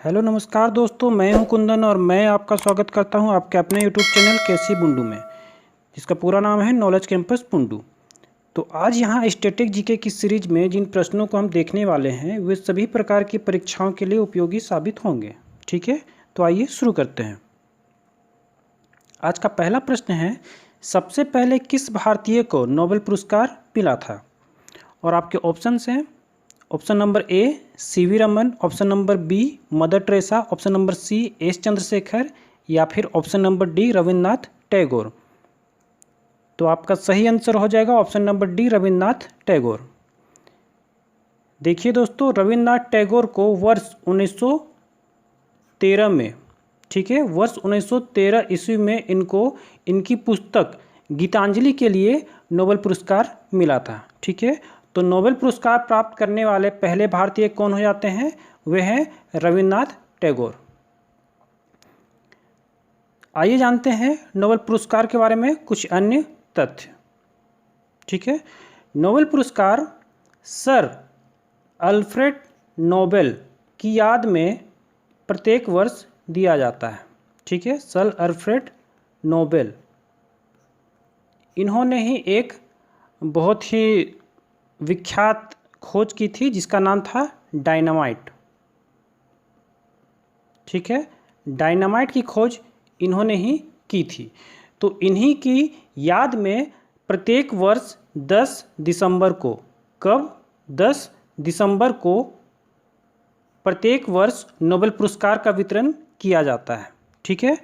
Hello नमस्कार दोस्तों, मैं हूं कुंदन और मैं आपका स्वागत करता हूं आपके अपने यूट्यूब चैनल केसी बुंडू में, जिसका पूरा नाम है नॉलेज कैंपस बुंडू। तो आज यहां स्टैटिक जीके की सीरीज में जिन प्रश्नों को हम देखने वाले हैं वे सभी प्रकार की परीक्षाओं के लिए उपयोगी साबित होंगे। ठीक है, तो आइए शुरू करते हैं। आज का पहला प्रश्न है, सबसे पहले किस भारतीय को नोबेल पुरस्कार मिला था? और आपके ऑप्शंस हैं, option number A C V Raman, option number B mother Teresa, option number C S Chandrasekhar या फिर option number D Rabindranath Tagore. तो आपका सही आंसर हो जाएगा option number D Rabindranath Tagore. देखिए दोस्तों, रविन्द्रनाथ टैगोर को वर्ष 1913 में, ठीक है, वर्ष 1913 ईस्वी में इनको इनकी पुस्तक गीतांजलि के लिए नोबेल पुरस्कार मिला था। ठीक है, तो नोबेल पुरस्कार प्राप्त करने वाले पहले भारतीय कौन हो जाते हैं? वे हैं रविन्द्रनाथ टैगोर। आइए जानते हैं नोबेल पुरस्कार के बारे में कुछ अन्य तथ्य। ठीक है, नोबेल पुरस्कार सर अल्फ्रेड नोबेल की याद में प्रत्येक वर्ष दिया जाता है। ठीक है, सर अल्फ्रेड नोबेल, इन्होंने ही एक बहुत ही विख्यात खोज की थी जिसका नाम था डायनामाइट। ठीक है, डायनामाइट की खोज इन्होंने ही की थी। तो इन्हीं की याद में प्रत्येक वर्ष 10 दिसंबर को, कब? 10 दिसंबर को प्रत्येक वर्ष नोबेल पुरस्कार का वितरण किया जाता है। ठीक है,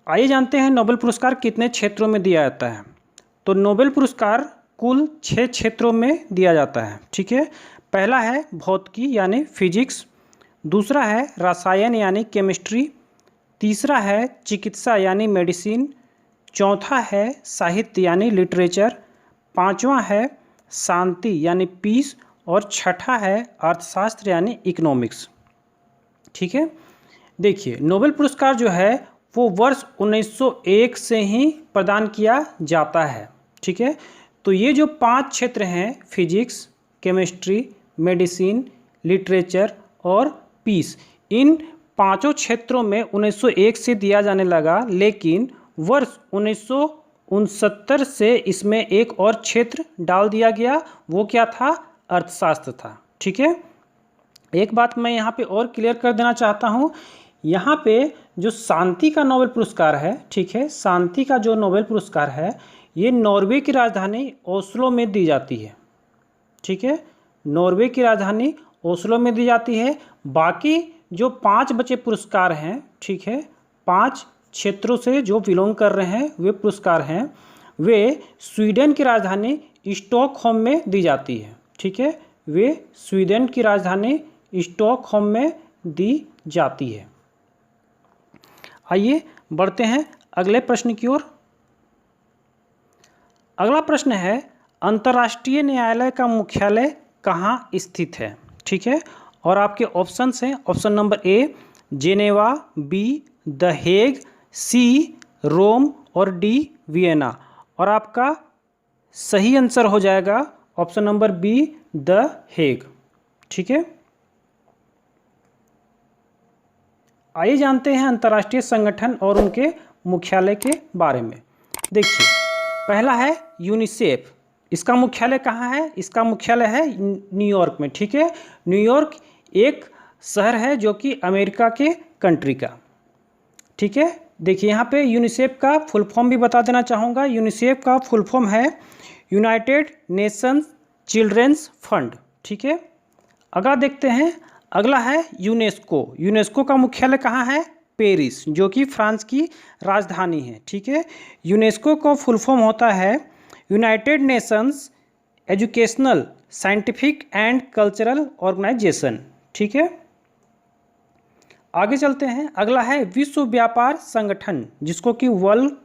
आइए जानते हैं नोबेल पुरस्कार कितने क्षेत्रों में दिया जाता है। तो नोबेल पुरस्कार कुल 6 क्षेत्रों में दिया जाता है। ठीक है, पहला है भौतिकी यानी फिजिक्स, दूसरा है रसायन यानी केमिस्ट्री, तीसरा है चिकित्सा यानी मेडिसिन, चौथा है साहित्य यानी लिटरेचर, पांचवा है शांति यानी पीस और छठा है अर्थशास्त्र यानी इकोनॉमिक्स। ठीक है, देखिए नोबेल पुरस्कार जो है वो वर्ष 1901 से ही प्रदान किया जाता है। ठीक है, तो ये जो 5 क्षेत्र हैं, फिजिक्स, केमिस्ट्री, मेडिसिन, लिटरेचर और पीस, इन पांचों क्षेत्रों में 1901 से दिया जाने लगा, लेकिन वर्ष 1969 से इसमें एक और क्षेत्र डाल दिया गया। वो क्या था? अर्थशास्त्र था। ठीक है, एक बात मैं यहाँ पे और क्लियर कर देना चाहता हूँ, यहाँ पे जो शांति का नोबेल पुरस्कार है, ठीक है, शांति का जो नोबेल पुरस्कार है ये नॉर्वे की राजधानी ओस्लो में दी जाती है। ठीक है, नॉर्वे की राजधानी ओस्लो में दी जाती है। बाकी जो 5 बचे पुरस्कार हैं, ठीक है, 5 क्षेत्रों से जो बिलोंग कर रहे हैं वे पुरस्कार हैं, वे स्वीडन की राजधानी स्टॉकहोम में दी जाती है। ठीक है, वे स्वीडन की राजधानी स्टॉकहोम में दी जाती है। आइए बढ़ते हैं अगले प्रश्न की ओर। अगला प्रश्न है, अंतर्राष्ट्रीय न्यायालय का मुख्यालय कहाँ स्थित है? ठीक है, और आपके ऑप्शंस हैं, option number A Geneva, B the Hague, C Rome और डी वियना। और आपका सही आंसर हो जाएगा option number B the Hague. ठीक है, आइए जानते हैं अंतर्राष्ट्रीय संगठन और उनके मुख्यालय के बारे में। देखिए, पहला है यूनिसेफ। इसका मुख्यालय कहाँ है? इसका मुख्यालय है न्यूयॉर्क में। ठीक है, न्यूयॉर्क एक शहर है जो कि अमेरिका के कंट्री का। ठीक है, देखिए यहाँ पे यूनिसेफ का फुल फॉर्म भी बता देना चाहूँगा। यूनिसेफ का फुल फॉर्म है यूनाइटेड नेशंस चिल्ड्रेंस फंड। ठीक है, अगला देखते हैं, अगला है यूनेस्को। यूनेस्को का मुख्यालय कहाँ है? पेरिस, जो कि फ्रांस की राजधानी है। ठीक है, यूनेस्को का फुल फॉर्म होता है United Nations Educational Scientific and Cultural Organisation. ठीक है, आगे चलते हैं, अगला है विश्व व्यापार संगठन, जिसको कि वर्ल्ड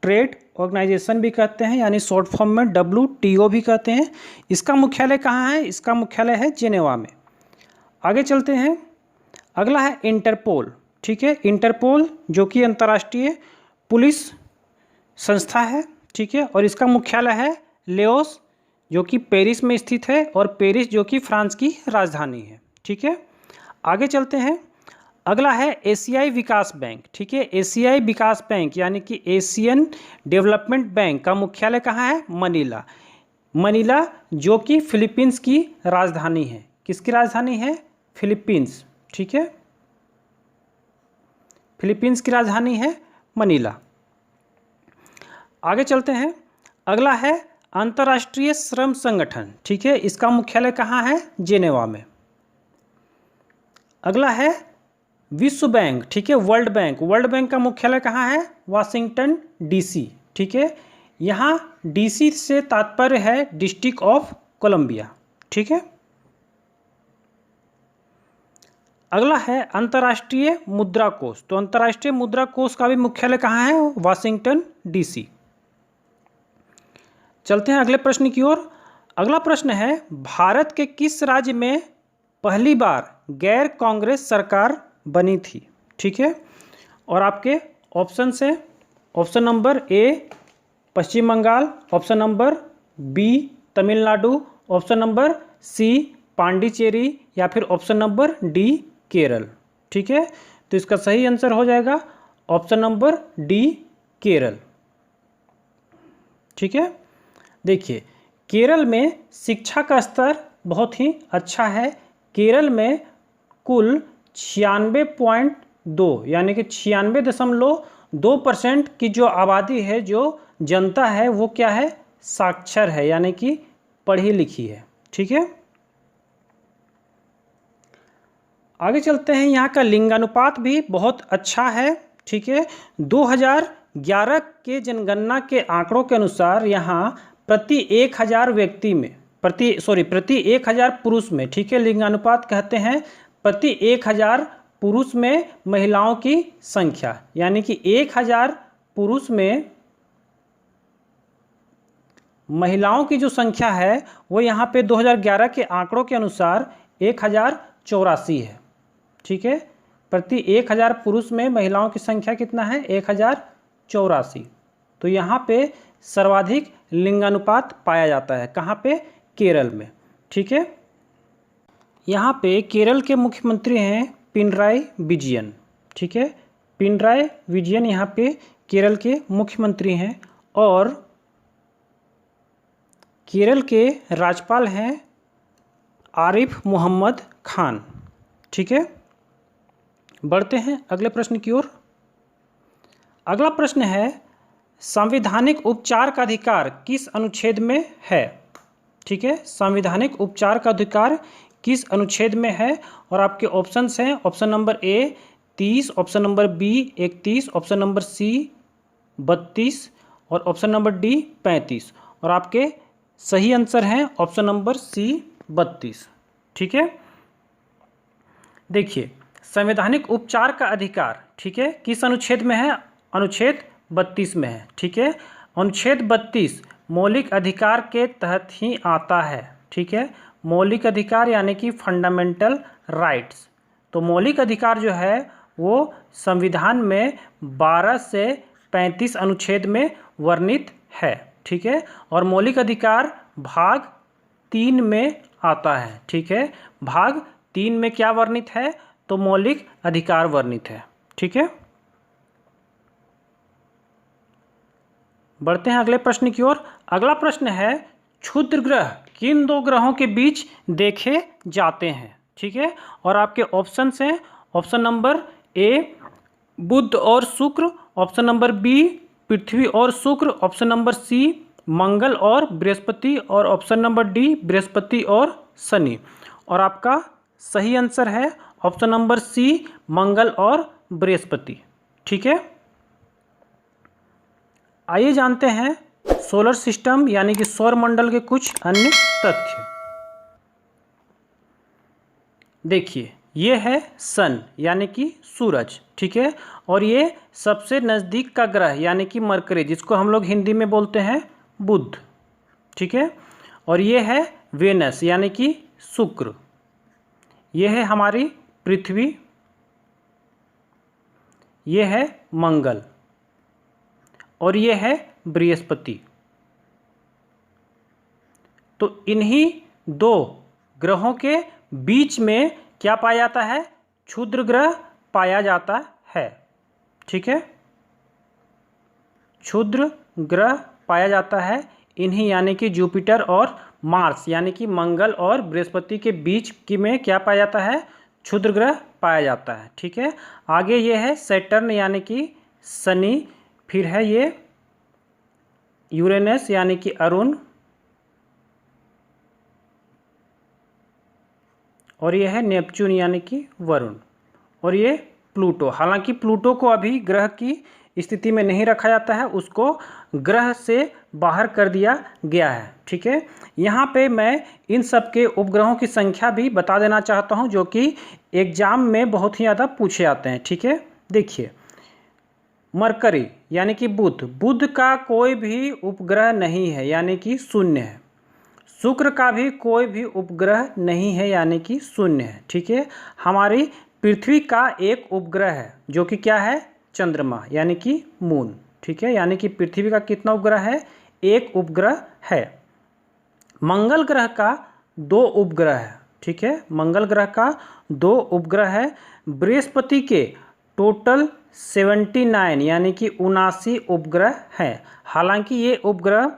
ट्रेड ऑर्गेनाइजेशन भी कहते हैं, यानी शॉर्ट फॉर्म में WTO भी कहते हैं। इसका मुख्यालय कहाँ है? इसका मुख्यालय है जेनेवा में। आगे चलते हैं, अगला है इंटरपोल। ठीक है, इंटरपोल जो कि अंतर्राष्ट्रीय पुलिस संस्था है। ठीक है, और इसका मुख्यालय है लेओस, जो कि पेरिस में स्थित है, और पेरिस जो कि फ्रांस की राजधानी है। ठीक है, आगे चलते हैं, अगला है एशियाई विकास बैंक। ठीक है, एशियाई विकास बैंक यानी कि एशियन डेवलपमेंट बैंक का मुख्यालय कहाँ है? मनीला। मनीला जो कि फिलीपींस की राजधानी है। किसकी राजधानी है? फिलीपींस। ठीक है, फिलीपींस की राजधानी है मनीला। आगे चलते हैं। अगला है अंतर्राष्ट्रीय श्रम संगठन। ठीक है, इसका मुख्यालय कहाँ है? जेनेवा में। अगला है विश्व बैंक। ठीक है, वर्ल्ड बैंक। वर्ल्ड बैंक का मुख्यालय कहाँ है? Washington DC. ठीक है, यहाँ डीसी से तात्पर्य है डिस्ट्रिक्ट ऑफ कोलंबिया। ठीक है, अगला है अंतर्राष्ट्रीय मुद्रा कोष। तो अंतर्राष्ट्रीय मुद्रा कोष का भी मुख्यालय कहाँ है? Washington DC. चलते हैं अगले प्रश्न की ओर। अगला प्रश्न है भारत के किस राज्य में पहली बार गैर कांग्रेस सरकार बनी थी? ठीक है, और आपके ऑप्शन है option number A Paschim Bangal, option number B Tamil Nadu, option number C Pondicherry या फिर ऑप्शन नंबर डी केरल। ठीक है, तो इसका सही आंसर हो जाएगा ऑप्शन नंबर डी केरल। ठीक है, देखिए केरल में शिक्षा का स्तर बहुत ही अच्छा है। केरल में कुल 96.2 यानी कि 96.2% की जो आबादी है, जो जनता है, वो क्या है? साक्षर है यानी कि पढ़ी लिखी है। ठीक है, आगे चलते हैं। यहाँ का लिंगानुपात भी बहुत अच्छा है। ठीक है, 2011 के जनगणना के आंकड़ों के अनुसार यहाँ प्रति 1000 व्यक्ति में प्रति 1000 पुरुष में, ठीक है, लिंगानुपात कहते हैं प्रति 1000 पुरुष में महिलाओं की संख्या, यानी कि 1000 पुरुष में महिलाओं की जो संख्या है वो यहाँ पे 2011 के आंकड़ों के अनुसार 1084 है। ठीक है, प्रति 1000 पुरुष में महिलाओं की संख्या कितना है? 1084। तो यहाँ पे सर्वाधिक लिंगानुपात पाया जाता है। कहाँ पे? केरल में। ठीक है, यहाँ पे केरल के मुख्यमंत्री हैं पिनराई विजयन। ठीक है, पिनराई विजयन यहाँ पे केरल के मुख्यमंत्री हैं और केरल के राज्यपाल हैं आरिफ मोहम्मद खान। ठीक है, बढ़ते हैं अगले प्रश्न की ओर। अगला प्रश्न है संवैधानिक उपचार का अधिकार किस अनुच्छेद में है? ठीक है, संवैधानिक उपचार का अधिकार किस अनुच्छेद में है? और आपके ऑप्शंस हैं option number A 30, option number B 31, option number C 32 और ऑप्शन नंबर डी 35। और आपके सही आंसर हैं ऑप्शन नंबर सी 32। ठीक है, देखिए संवैधानिक उपचार का अधिकार, ठीक है, किस अनुच्छेद में है? अनुच्छेद 32 में है। ठीक है, अनुच्छेद 32 मौलिक अधिकार के तहत ही आता है। ठीक है, मौलिक अधिकार यानी कि फंडामेंटल राइट्स। तो मौलिक अधिकार जो है वो संविधान में 12 से 35 अनुच्छेद में वर्णित है। ठीक है, और मौलिक अधिकार भाग 3 में आता है। ठीक है, भाग 3 में क्या वर्णित है? तो मौलिक अधिकार वर्णित है। ठीक है, बढ़ते हैं अगले प्रश्न की ओर। अगला प्रश्न है क्षुद्र ग्रह किन दो ग्रहों के बीच देखे जाते हैं? ठीक है, और आपके ऑप्शंस हैं ऑप्शन नंबर ए बुध और शुक्र, ऑप्शन नंबर बी पृथ्वी और शुक्र, ऑप्शन नंबर सी मंगल और बृहस्पति और ऑप्शन नंबर डी बृहस्पति और शनि। और आपका सही आंसर है ऑप्शन नंबर सी मंगल और बृहस्पति। ठीक है, आइए जानते हैं सोलर सिस्टम यानी कि सौर मंडल के कुछ अन्य तथ्य। देखिए ये है सन यानी कि सूरज। ठीक है, और ये सबसे नज़दीक का ग्रह यानी कि मरकरी, जिसको हम लोग हिंदी में बोलते हैं बुध। ठीक है, और ये है वेनस यानी कि शुक्र। ये है हमारी पृथ्वी, ये है मंगल और ये है बृहस्पति। तो इन्हीं दो ग्रहों के बीच में क्या पाया जाता है? क्षुद्र ग्रह पाया जाता है। ठीक है, क्षुद्र ग्रह पाया जाता है इन्हीं यानी कि जुपिटर और मार्स यानी कि मंगल और बृहस्पति के बीच की में क्या पाया जाता है, क्षुद्र ग्रह पाया जाता है। ठीक है, आगे ये है सैटर्न यानी कि शनि, फिर है ये यूरेनस यानी कि अरुण, और ये है नेपच्यून यानी कि वरुण, और ये प्लूटो। हालांकि प्लूटो को अभी ग्रह की स्थिति में नहीं रखा जाता है, उसको ग्रह से बाहर कर दिया गया है। ठीक है, यहाँ पे मैं इन सब के उपग्रहों की संख्या भी बता देना चाहता हूँ जो कि एग्जाम में बहुत ही ज़्यादा पूछे जाते हैं। ठीक है, देखिए मरकरी यानी कि बुध का कोई भी उपग्रह नहीं है यानी कि शून्य है। शुक्र का भी कोई भी उपग्रह नहीं है यानी कि शून्य है। ठीक है, हमारी पृथ्वी का एक उपग्रह है जो कि क्या है, चंद्रमा यानी कि मून। ठीक है, यानी कि पृथ्वी का कितना उपग्रह है, एक उपग्रह है। मंगल ग्रह का 2 उपग्रह है। ठीक है, मंगल ग्रह का 2 उपग्रह है। बृहस्पति के टोटल 79 यानी कि 79 उपग्रह हैं। हालांकि ये उपग्रह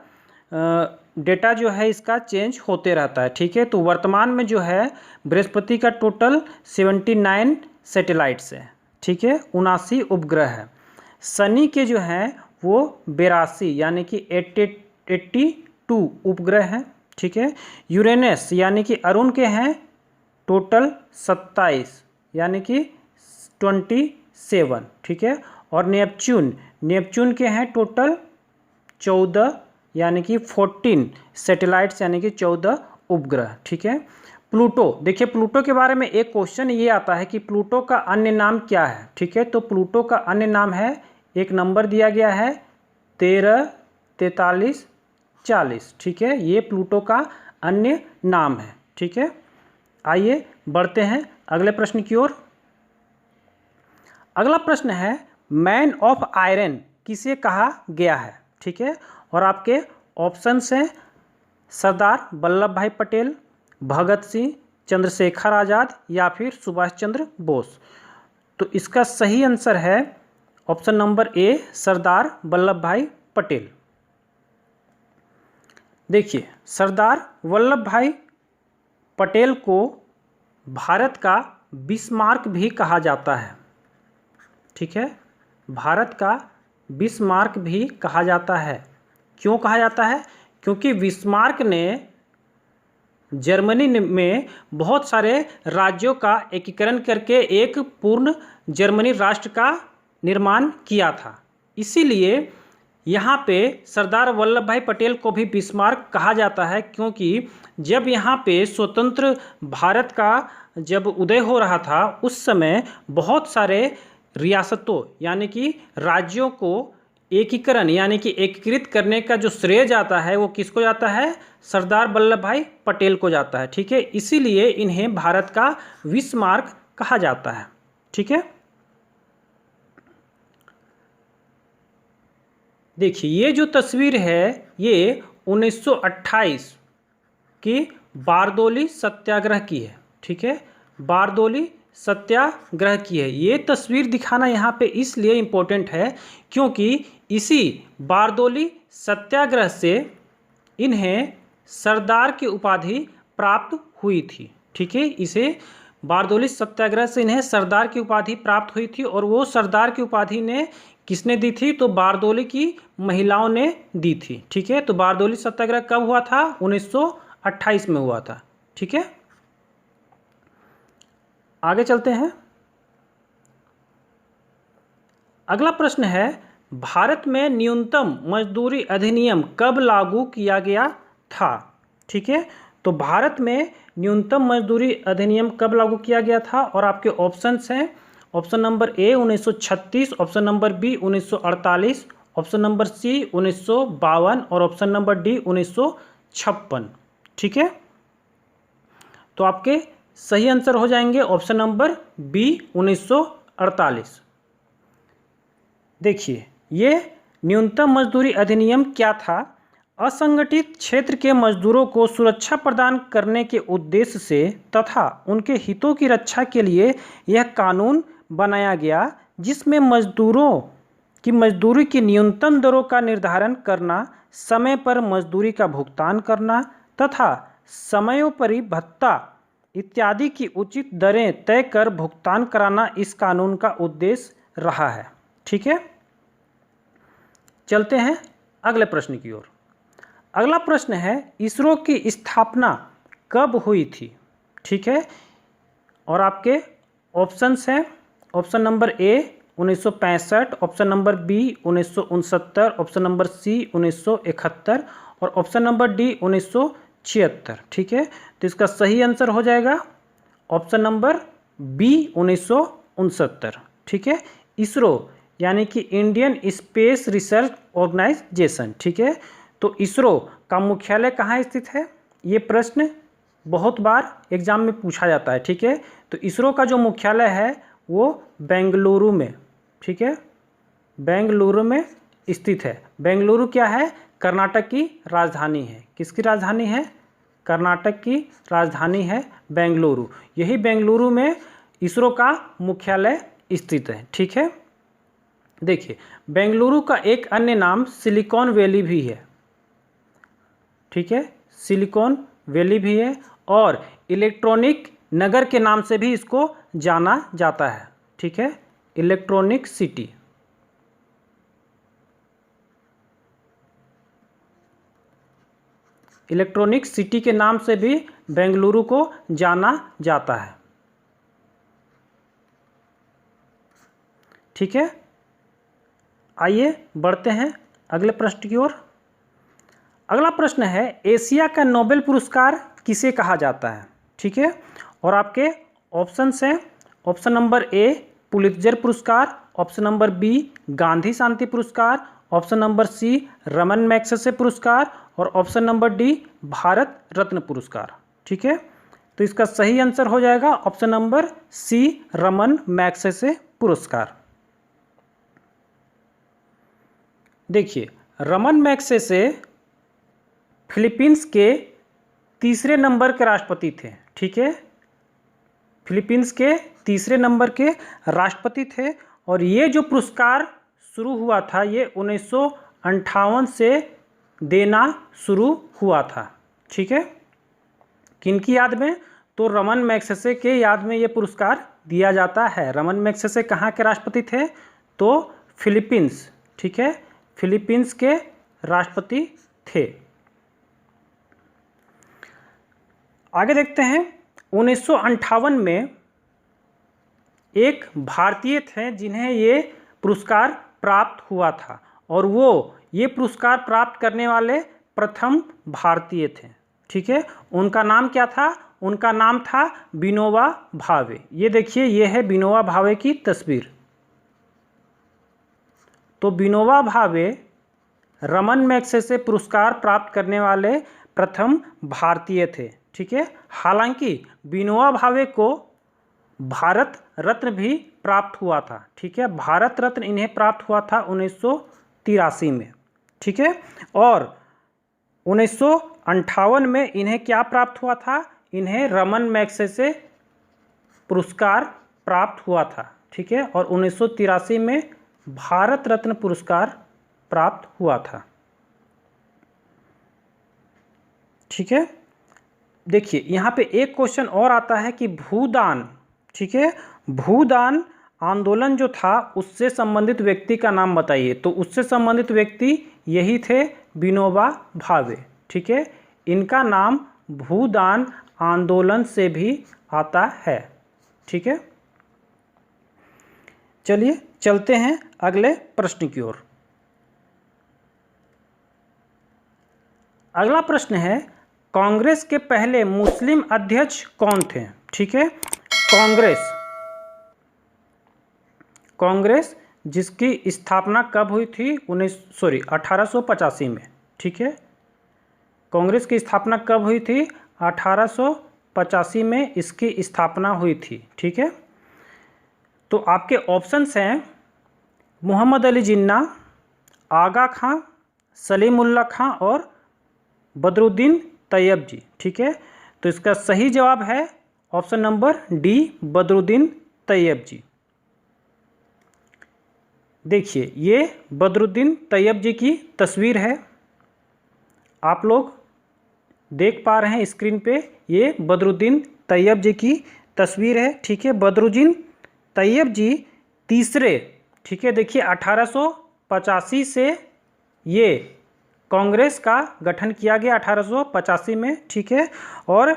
डेटा जो है इसका चेंज होते रहता है। ठीक है, तो वर्तमान में जो है बृहस्पति का टोटल 79 सैटेलाइट्स है। ठीक है, 79 उपग्रह है। शनि के जो हैं वो 82 यानी कि 82 उपग्रह हैं। ठीक है, यूरेनस यानी कि अरुण के हैं टोटल 27 यानी कि 27। ठीक है, और नेपच्यून के हैं टोटल 14 यानी कि 14 सैटेलाइट्स यानी कि 14 उपग्रह। ठीक है, प्लूटो, देखिए प्लूटो के बारे में एक क्वेश्चन ये आता है कि प्लूटो का अन्य नाम क्या है। ठीक है, तो प्लूटो का अन्य नाम है, एक नंबर दिया गया है 13, 43, 40। ठीक है, ये प्लूटो का अन्य नाम है। ठीक है, आइए बढ़ते हैं अगले प्रश्न की ओर। अगला प्रश्न है मैन ऑफ आयरन किसे कहा गया है। ठीक है, और आपके ऑप्शंस हैं सरदार वल्लभ भाई पटेल, भगत सिंह, चंद्रशेखर आज़ाद या फिर सुभाष चंद्र बोस। तो इसका सही आंसर है ऑप्शन नंबर ए, सरदार वल्लभ भाई पटेल। देखिए सरदार वल्लभ भाई पटेल को भारत का बिस्मार्क भी कहा जाता है। ठीक है, भारत का बिस्मार्क भी कहा जाता है। क्यों कहा जाता है, क्योंकि बिस्मार्क ने जर्मनी में बहुत सारे राज्यों का एकीकरण करके एक पूर्ण जर्मनी राष्ट्र का निर्माण किया था। इसीलिए यहाँ पे सरदार वल्लभ भाई पटेल को भी बिस्मार्क कहा जाता है, क्योंकि जब यहाँ पे स्वतंत्र भारत का जब उदय हो रहा था उस समय बहुत सारे रियासतों यानी कि राज्यों को एकीकरण यानी कि एकीकृत करने का जो श्रेय जाता है वो किसको जाता है, सरदार वल्लभ भाई पटेल को जाता है। ठीक है, इसीलिए इन्हें भारत का बिस्मार्क कहा जाता है। ठीक है, देखिए ये जो तस्वीर है ये 1928 की बारदोली सत्याग्रह की है। ठीक है, बारदोली सत्याग्रह की है। ये तस्वीर दिखाना यहाँ पे इसलिए इम्पोर्टेंट है क्योंकि इसी बारदोली सत्याग्रह से इन्हें सरदार की उपाधि प्राप्त हुई थी। ठीक है, इसे बारदोली सत्याग्रह से इन्हें सरदार की उपाधि प्राप्त हुई थी, और वो सरदार की उपाधि ने किसने दी थी, तो बारदोली की महिलाओं ने दी थी। ठीक है, तो बारदोली सत्याग्रह कब हुआ था, 1928 में हुआ था। ठीक है, आगे चलते हैं। अगला प्रश्न है भारत में न्यूनतम मजदूरी अधिनियम कब लागू किया गया था। ठीक है, तो भारत में न्यूनतम मजदूरी अधिनियम कब लागू किया गया था, और आपके ऑप्शंस हैं option number A 1936, option number B 1948, option number C 1952 और ऑप्शन नंबर डी 1956। ठीक है, तो आपके सही आंसर हो जाएंगे ऑप्शन नंबर बी 1948। देखिए ये न्यूनतम मजदूरी अधिनियम क्या था, असंगठित क्षेत्र के मजदूरों को सुरक्षा प्रदान करने के उद्देश्य से तथा उनके हितों की रक्षा के लिए यह कानून बनाया गया जिसमें मजदूरी की न्यूनतम दरों का निर्धारण करना, समय पर मजदूरी का भुगतान करना तथा समयोपरि भत्ता इत्यादि की उचित दरें तय कर भुगतान कराना इस कानून का उद्देश्य रहा है। ठीक है, चलते हैं अगले प्रश्न की ओर। अगला प्रश्न है इसरो की स्थापना कब हुई थी। ठीक है, और आपके ऑप्शंस हैं, option number A 1965, option number B 1969, option number C 1971 और ऑप्शन नंबर डी 1976। ठीक है, तो इसका सही आंसर हो जाएगा ऑप्शन नंबर बी 1969। ठीक है, इसरो यानी कि इंडियन स्पेस रिसर्च ऑर्गेनाइजेशन। ठीक है, तो इसरो का मुख्यालय कहाँ स्थित है, ये प्रश्न बहुत बार एग्जाम में पूछा जाता है। ठीक है, तो इसरो का जो मुख्यालय है वो बेंगलुरु में, ठीक है, बेंगलुरु में स्थित है। बेंगलुरु क्या है, कर्नाटक की राजधानी है। किसकी राजधानी है, कर्नाटक की राजधानी है बेंगलुरु। यही बेंगलुरु में इसरो का मुख्यालय स्थित है। ठीक है, देखिए बेंगलुरु का एक अन्य नाम सिलिकॉन वैली भी है। ठीक है, सिलिकॉन वैली भी है और इलेक्ट्रॉनिक नगर के नाम से भी इसको जाना जाता है। ठीक है, इलेक्ट्रॉनिक सिटी। इलेक्ट्रॉनिक सिटी के नाम से भी बेंगलुरु को जाना जाता है। ठीक है, आइए बढ़ते हैं अगले प्रश्न की ओर। अगला प्रश्न है एशिया का नोबेल पुरस्कार किसे कहा जाता है। ठीक है, और आपके ऑप्शंस हैं, ऑप्शन नंबर ए पुलित्जर पुरस्कार, ऑप्शन नंबर बी गांधी शांति पुरस्कार, option number C Raman Magsaysay पुरस्कार और option number D Bharat Ratna पुरस्कार। ठीक है, तो इसका सही आंसर हो जाएगा option number C Raman Magsaysay पुरस्कार। देखिए रमन मैग्सेसे फिलीपींस के तीसरे नंबर के राष्ट्रपति थे। ठीक है, फिलीपींस के तीसरे नंबर के राष्ट्रपति थे और ये जो पुरस्कार शुरू हुआ था ये 1958 से देना शुरू हुआ था। ठीक है, किनकी याद में, तो रमन मैग्सेसे के याद में ये पुरस्कार दिया जाता है। रमन मैग्सेसे कहाँ के राष्ट्रपति थे, तो फिलीपींस, ठीक है, फिलीपींस के राष्ट्रपति थे। आगे देखते हैं 1958 में एक भारतीय थे जिन्हें ये पुरस्कार प्राप्त हुआ था और वो ये पुरस्कार प्राप्त करने वाले प्रथम भारतीय थे। ठीक है, उनका नाम क्या था, उनका नाम था विनोबा भावे। ये देखिए ये है विनोबा भावे की तस्वीर। तो विनोबा भावे रमन मैग्सेसे पुरस्कार प्राप्त करने वाले प्रथम भारतीय थे। ठीक है, हालांकि विनोबा भावे को भारत रत्न भी प्राप्त हुआ था। ठीक है, भारत रत्न इन्हें प्राप्त हुआ था 1983 में। ठीक है, और 1958 में इन्हें क्या प्राप्त हुआ था, इन्हें रमन मैग्सेसे पुरस्कार प्राप्त हुआ था। ठीक है, और 1983 में भारत रत्न पुरस्कार प्राप्त हुआ था। ठीक है, देखिए यहाँ पे एक क्वेश्चन और आता है कि भूदान, ठीक है, भूदान आंदोलन जो था उससे संबंधित व्यक्ति का नाम बताइए। तो उससे संबंधित व्यक्ति यही थे विनोबा भावे। ठीक है, इनका नाम भूदान आंदोलन से भी आता है। ठीक है, चलिए चलते हैं अगले प्रश्न की ओर। अगला प्रश्न है कांग्रेस के पहले मुस्लिम अध्यक्ष कौन थे। ठीक है, कांग्रेस जिसकी स्थापना कब हुई थी 1885 में। ठीक है, कांग्रेस की स्थापना कब हुई थी, 1885 में इसकी स्थापना हुई थी। ठीक है, तो आपके ऑप्शंस हैं मोहम्मद अली जिन्ना, आगा खां, सलीमुल्लाह खां और बदरुद्दीन तैयब जी। ठीक है, तो इसका सही जवाब है option number D Badruddin Tyabji. देखिए ये बदरुद्दीन तैयब जी की तस्वीर है, आप लोग देख पा रहे हैं स्क्रीन पे, ये बदरुद्दीन तैयब जी की तस्वीर है। ठीक है, बदरुद्दीन तैयब जी तीसरे, ठीक है, देखिए 1885 से ये कांग्रेस का गठन किया गया 1885 में। ठीक है, और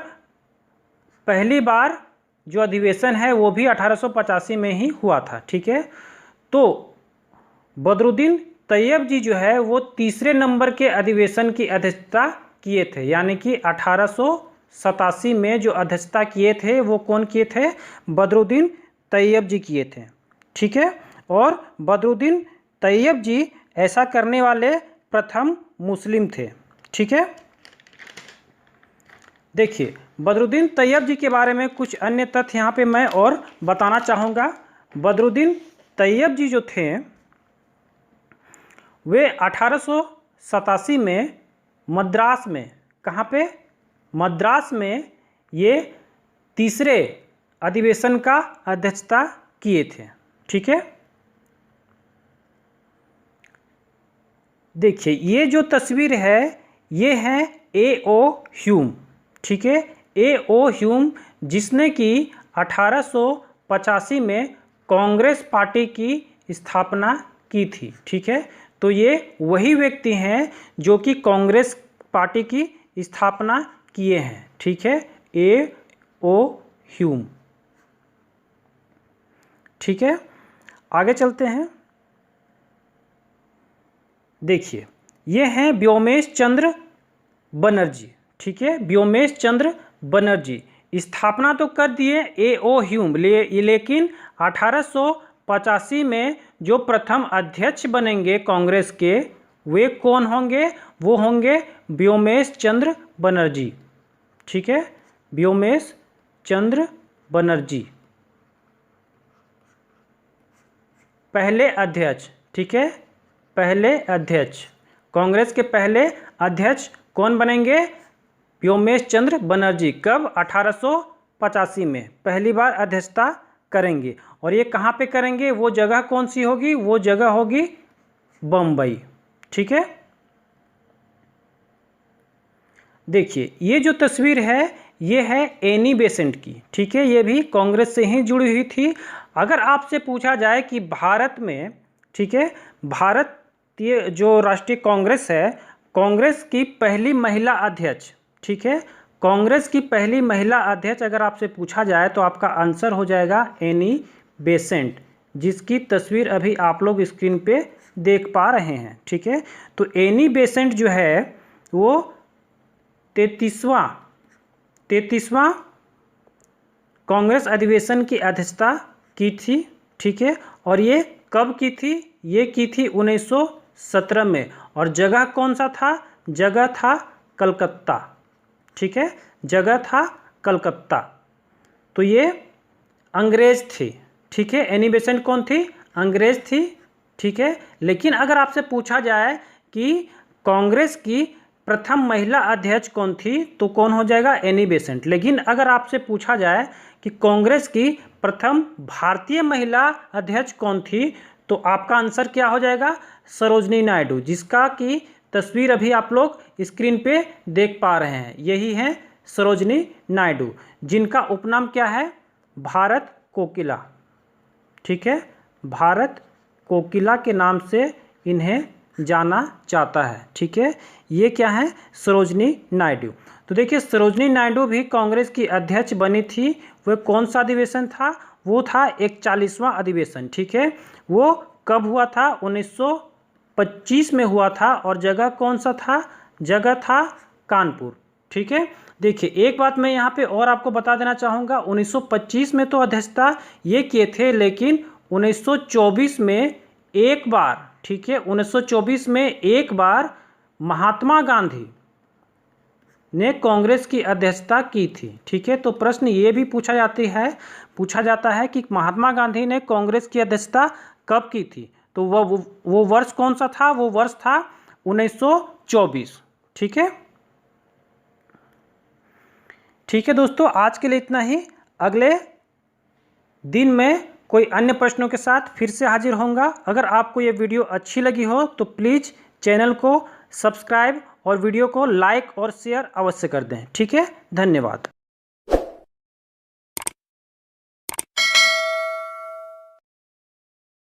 पहली बार जो अधिवेशन है वो भी 1885 में ही हुआ था। ठीक है, तो बदरुद्दीन तैयब जी जो है वो तीसरे नंबर के अधिवेशन की अध्यक्षता किए थे, यानी कि 1887 में जो अध्यक्षता किए थे वो कौन किए थे? बदरुद्दीन तैयब जी किए थे। ठीक है, और बदरुद्दीन तैयब जी ऐसा करने वाले प्रथम मुस्लिम थे। ठीक है, देखिए बदरुद्दीन तैयब जी के बारे में कुछ अन्य तथ्य यहाँ पे मैं और बताना चाहूँगा। बदरुद्दीन तैयब जी जो थे वे 1887 में मद्रास में, कहाँ पे? मद्रास में ये तीसरे अधिवेशन का अध्यक्षता किए थे। ठीक है, देखिए ये जो तस्वीर है ये है A.O. ह्यूम। ठीक है, A.O. ह्यूम जिसने कि 1885 में कांग्रेस पार्टी की स्थापना की थी। ठीक है, तो ये वही व्यक्ति हैं जो कि कांग्रेस पार्टी की स्थापना किए हैं। ठीक है, A.O. ह्यूम। ठीक है, आगे चलते हैं। देखिए ये हैं व्योमेश चंद्र बनर्जी। ठीक है, व्योमेश चंद्र बनर्जी स्थापना तो कर दिए A.O. ह्यूम, लेकिन 1885 में जो प्रथम अध्यक्ष बनेंगे कांग्रेस के वे कौन होंगे? वो होंगे व्योमेश चंद्र बनर्जी। ठीक है, व्योमेश चंद्र बनर्जी पहले अध्यक्ष। ठीक है, पहले अध्यक्ष, कांग्रेस के पहले अध्यक्ष कौन बनेंगे? व्योमेश चंद्र बनर्जी। कब? 1885 में पहली बार अध्यक्षता करेंगे। और ये कहाँ पे करेंगे? वो जगह कौन सी होगी? वो जगह होगी बम्बई। ठीक है, देखिए ये जो तस्वीर है ये है एनी बेसेंट की। ठीक है, ये भी कांग्रेस से ही जुड़ी हुई थी। अगर आपसे पूछा जाए कि भारत में, ठीक है, भारतीय जो राष्ट्रीय कांग्रेस है, कांग्रेस की पहली महिला अध्यक्ष, ठीक है, कांग्रेस की पहली महिला अध्यक्ष अगर आपसे पूछा जाए तो आपका आंसर हो जाएगा एनी बेसेंट, जिसकी तस्वीर अभी आप लोग स्क्रीन पे देख पा रहे हैं। ठीक है, तो एनी बेसेंट जो है वो 33वां कांग्रेस अधिवेशन की अध्यक्षता की थी। ठीक है, और ये कब की थी? ये की थी 1917 में। और जगह कौन सा था? जगह था कलकत्ता। ठीक है, जगह था कलकत्ता। तो ये अंग्रेज थी। ठीक है, एनी बेसेंट कौन थी? अंग्रेज थी। ठीक है, लेकिन अगर आपसे पूछा जाए कि कांग्रेस की प्रथम महिला अध्यक्ष कौन थी तो कौन हो जाएगा? Annie Besant. लेकिन अगर आपसे पूछा जाए कि कांग्रेस की प्रथम भारतीय महिला अध्यक्ष कौन थी तो आपका आंसर क्या हो जाएगा? सरोजनी नायडू, जिसका की तस्वीर अभी आप लोग स्क्रीन पे देख पा रहे हैं। यही है सरोजनी नायडू, जिनका उपनाम क्या है? भारत कोकिला। ठीक है, भारत कोकिला के नाम से इन्हें जाना जाता है। ठीक है, ये क्या है? सरोजनी नायडू। तो देखिए सरोजनी नायडू भी कांग्रेस की अध्यक्ष बनी थी। वह कौन सा अधिवेशन था? वो था 41वां अधिवेशन। ठीक है, वो कब हुआ था? 1925 में हुआ था। और जगह कौन सा था? जगह था कानपुर। ठीक है, देखिए एक बात मैं यहाँ पे और आपको बता देना चाहूँगा, 1925 में तो अध्यक्षता ये किए थे, लेकिन 1924 में एक बार, ठीक है, 1924 में एक बार महात्मा गांधी ने कांग्रेस की अध्यक्षता की थी। ठीक है, तो प्रश्न ये भी पूछा जाता है कि महात्मा गांधी ने कांग्रेस की अध्यक्षता कब की थी? तो वो वर्ष कौन सा था? वो वर्ष था 1924। ठीक है, ठीक है दोस्तों, आज के लिए इतना ही। अगले दिन में कोई अन्य प्रश्नों के साथ फिर से हाजिर होऊंगा। अगर आपको ये वीडियो अच्छी लगी हो तो प्लीज़ चैनल को सब्सक्राइब और वीडियो को लाइक और शेयर अवश्य कर दें। ठीक है, धन्यवाद।